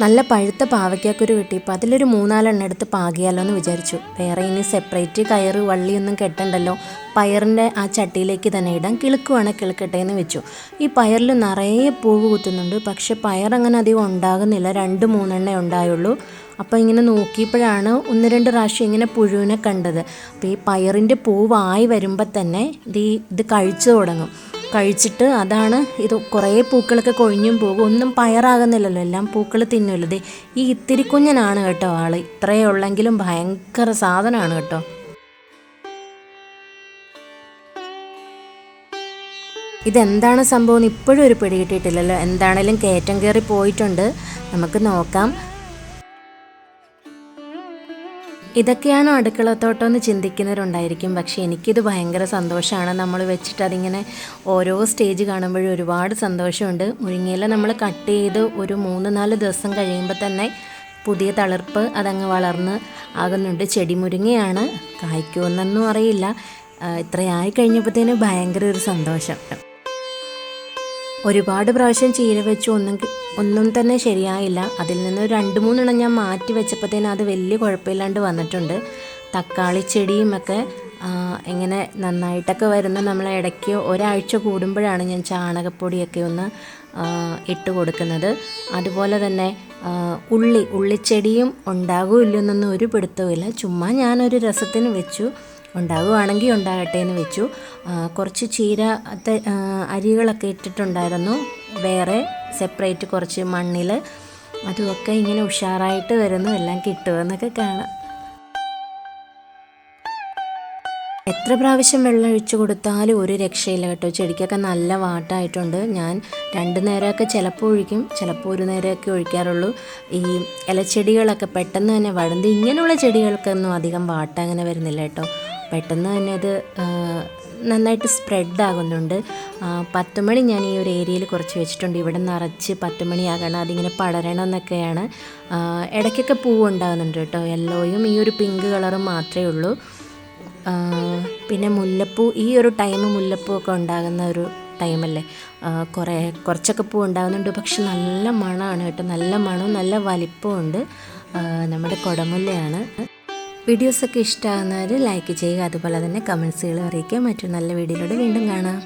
നല്ല പഴുത്ത പാവയ്ക്കാക്കുരു കിട്ടിയപ്പോൾ അതിലൊരു 3-4 എടുത്ത് പാകിയാലോ എന്ന് വിചാരിച്ചു. വേറെ ഇനി സെപ്പറേറ്റ് കയറ് വള്ളിയൊന്നും കെട്ടണ്ടല്ലോ, പയറിൻ്റെ ആ ചട്ടിയിലേക്ക് തന്നെ ഇടാം, കിളുക്കുവാണെങ്കിൽ കിളുക്കട്ടെ എന്ന് വെച്ചു. ഈ പയറിൽ നിറയെ പൂവ് കുത്തുന്നുണ്ട്, പക്ഷെ പയറങ്ങനെ അധികം ഉണ്ടാകുന്നില്ല, 2-3 ഉണ്ടായുള്ളൂ. അപ്പോൾ ഇങ്ങനെ നോക്കിയപ്പോഴാണ് 1-2 പ്രാവശ്യം ഇങ്ങനെ പുഴുവിനെ കണ്ടത്. അപ്പോൾ ഈ പയറിൻ്റെ പൂവായി വരുമ്പോൾ തന്നെ ഇത് കഴിച്ചു തുടങ്ങും. കഴിച്ചിട്ട് അതാണ് ഇത് കുറേ പൂക്കളൊക്കെ കൊഴിഞ്ഞും പോകും, ഒന്നും പയറാകുന്നില്ലല്ലോ, എല്ലാം പൂക്കൾ തിന്നുമല്ലോ. ഈ ഇത്തിരി കുഞ്ഞനാണ് കേട്ടോ ആള്, ഇത്രയേ ഉള്ളെങ്കിലും ഭയങ്കര സാധനമാണ് കേട്ടോ. ഇതെന്താണ് സംഭവം എന്ന് ഇപ്പോഴും ഒരു പിടി കിട്ടിയിട്ടില്ലല്ലോ. എന്താണേലും കയറ്റം കയറി പോയിട്ടുണ്ട്, നമുക്ക് നോക്കാം. ഇതൊക്കെയാണ് അടുക്കളത്തോട്ടം എന്ന് ചിന്തിക്കുന്നവരുണ്ടായിരിക്കും, പക്ഷേ എനിക്കിത് ഭയങ്കര സന്തോഷമാണ്. നമ്മൾ വെച്ചിട്ട് അതിങ്ങനെ ഓരോ സ്റ്റേജ് കാണുമ്പോഴും ഒരുപാട് സന്തോഷമുണ്ട്. മുരിങ്ങയില നമ്മൾ കട്ട് ചെയ്ത് ഒരു 3-4 ദിവസം കഴിയുമ്പോൾ തന്നെ പുതിയ തളിർപ്പ് അതങ്ങ് വളർന്ന് ആകുന്നുണ്ട്. ചെടി മുരിങ്ങയാണ്, കായ്ക്കുമെന്നൊന്നും അറിയില്ല. ഇത്രയായി കഴിഞ്ഞപ്പോഴത്തേന് ഭയങ്കര ഒരു സന്തോഷം. ഒരുപാട് പ്രാവശ്യം ചീര വെച്ചു, ഒന്നും തന്നെ ശരിയായില്ല. അതിൽ നിന്ന് 2-3 ഞാൻ മാറ്റി വെച്ചപ്പോഴത്തേനും അത് വലിയ കുഴപ്പമില്ലാണ്ട് വന്നിട്ടുണ്ട്. തക്കാളി ചെടിയും ഒക്കെ ഇങ്ങനെ നന്നായിട്ടൊക്കെ വരുന്ന, നമ്മൾ ഇടയ്ക്ക് ഒരാഴ്ച കൂടുമ്പോഴാണ് ഞാൻ ചാണകപ്പൊടിയൊക്കെ ഒന്ന് ഇട്ട് കൊടുക്കുന്നത്. അതുപോലെ തന്നെ ഉള്ളിച്ചെടിയും ഉണ്ടാകുമില്ലെന്നൊന്നും ഒരു പിടുത്തവുമില്ല, ചുമ്മാ ഞാനൊരു രസത്തിന് വെച്ചു, ഉണ്ടാകുവാണെങ്കിൽ ഉണ്ടാകട്ടെ എന്ന് വെച്ചു. കുറച്ച് ചീര അരികളൊക്കെ ഇട്ടിട്ടുണ്ടായിരുന്നു വേറെ സെപ്പറേറ്റ് കുറച്ച് മണ്ണിൽ, അതുമൊക്കെ ഇങ്ങനെ ഉഷാറായിട്ട് വരുന്നു, എല്ലാം കിട്ടുമെന്നൊക്കെ കാണാം. എത്ര പ്രാവശ്യം വെള്ളം ഒഴിച്ചു കൊടുത്താലും ഒരു രക്ഷയില്ല കേട്ടോ, ചെടിക്കൊക്കെ നല്ല വാട്ടായിട്ടുണ്ട്. ഞാൻ 2 നേരമൊക്കെ ചിലപ്പോൾ ഒഴിക്കും, ചിലപ്പോൾ 1 നേരമൊക്കെ ഒഴിക്കാറുള്ളൂ. ഈ ഇലച്ചെടികളൊക്കെ പെട്ടെന്ന് തന്നെ വളർന്ന്, ഇങ്ങനെയുള്ള ചെടികൾക്കൊന്നും അധികം വാട്ട അങ്ങനെ വരുന്നില്ല കേട്ടോ, പെട്ടെന്ന് തന്നെ അത് നന്നായിട്ട് സ്പ്രെഡ് ആകുന്നുണ്ട്. 10 മണി ഞാൻ ഈ ഒരു ഏരിയയിൽ കുറച്ച് വെച്ചിട്ടുണ്ട്, ഇവിടെ നിറച്ച് 10 മണിയാകണം, അതിങ്ങനെ പടരണം എന്നൊക്കെയാണ്. ഇടയ്ക്കൊക്കെ പൂവ് ഉണ്ടാകുന്നുണ്ട് കേട്ടോ, യെല്ലോയും ഈ ഒരു പിങ്ക് കളറും മാത്രമേ ഉള്ളൂ. പിന്നെ മുല്ലപ്പൂ, ഈ ഒരു ടൈം മുല്ലപ്പൂ ഒക്കെ ഉണ്ടാകുന്ന ഒരു ടൈമല്ലേ, കുറച്ചൊക്കെ പൂ ഉണ്ടാകുന്നുണ്ട്, പക്ഷെ നല്ല മണമാണ് കേട്ടോ, നല്ല മണവും നല്ല വലിപ്പവും ഉണ്ട്. നമ്മുടെ കുടമുല്ലയാണ്. വീഡിയോസൊക്കെ ഇഷ്ടമാകുന്നവർ ലൈക്ക് ചെയ്യുക, അതുപോലെ തന്നെ കമൻസുകൾ അറിയിക്കുക. മറ്റൊരു നല്ല വീഡിയോയിലൂടെ വീണ്ടും കാണാം.